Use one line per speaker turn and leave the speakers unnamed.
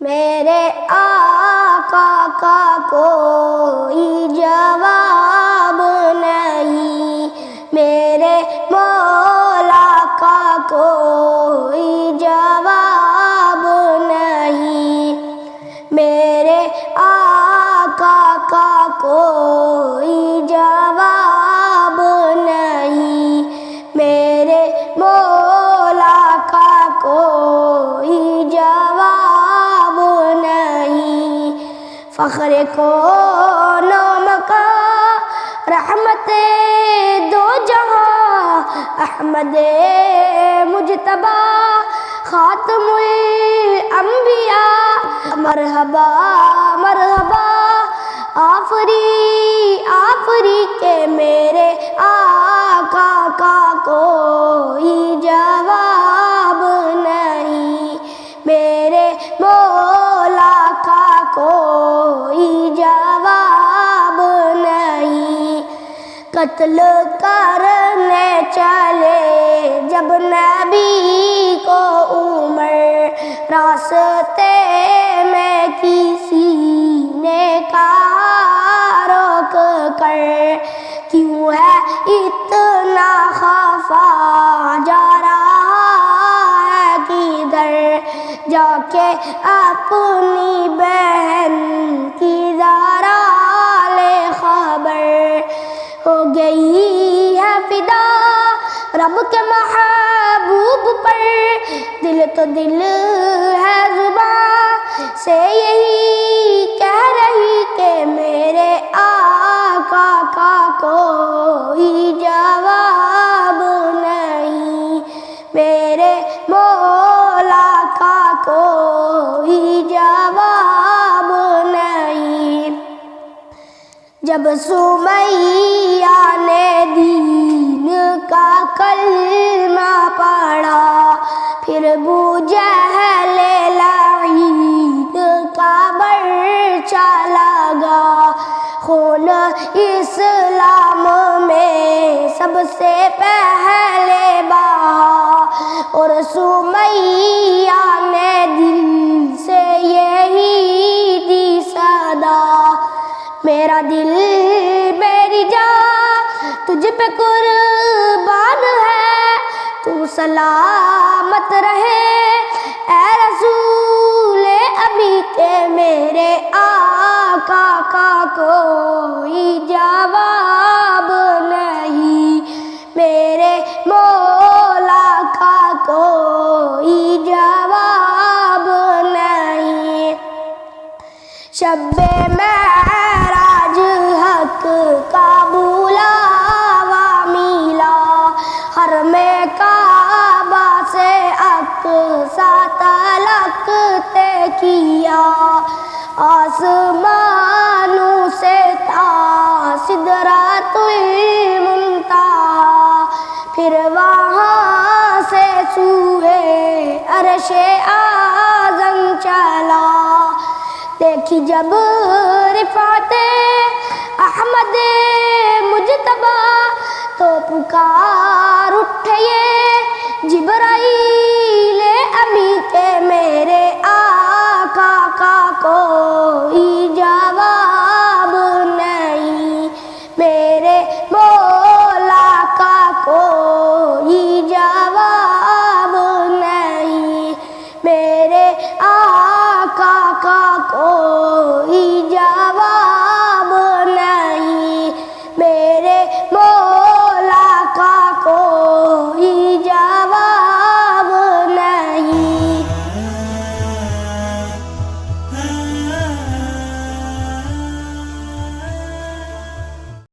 میرے آقا کا کوئی جواب نہیں، میرے مولا کا کوئی جواب نہیں، میرے آقا کا کوئی جواب نہیں، میرے مولا کا کوئی جواب نہیں۔ فخر کون و مکان، رحمت دو جہاں، احمد مجتبی خاتم الانبیاء، مرحبا مرحبا آفری آفری کہ میرے آقا کا کوئی جواب نہیں، میرے مولا کا کوئی جواب نہیں۔ قتل کرنے چلے جب نبی کو عمر، راستے میں کسی نے کہا روک کر، کیوں ہے اتنا خفا جا رہا ہے کدھر، جا کے اپنی بہن کی ذرا لے خبر، ہو گئی ہے فدا رب کے محبوب پر، دل تو دل ہے زبان سے یہی کہہ رہی کہ میرے آقا کا کوئی جواب نہیں، میرے مولا کا کوئی جواب نہیں۔ جب سمیہ نے دین کا کلمہ پڑھا، پھر ابو جہل لعین کا برچہ لگا، خون اسلام میں سب سے پہلے بہا، اور سمیہ نے دل سے یہی دی صدا، میرا دل میری جان تجھ پہ قربان ہے، تو سلامت رہے اے رسول ابھی کہ میرے آقا کا کوئی جواب نہیں، میرے مولا کا کوئی جواب نہیں۔ شب معراج حق کا بلاوا ملا، حرم کعبہ سے اقصیٰ تلک طے کیا، آسمانوں سے تا سدرۃ المنتہا، پھر وہاں سے سوئے عرش اعظم چلا، دیکھی جب رفعت احمد مجتبی تو پکار اٹھے یہ جبرائیل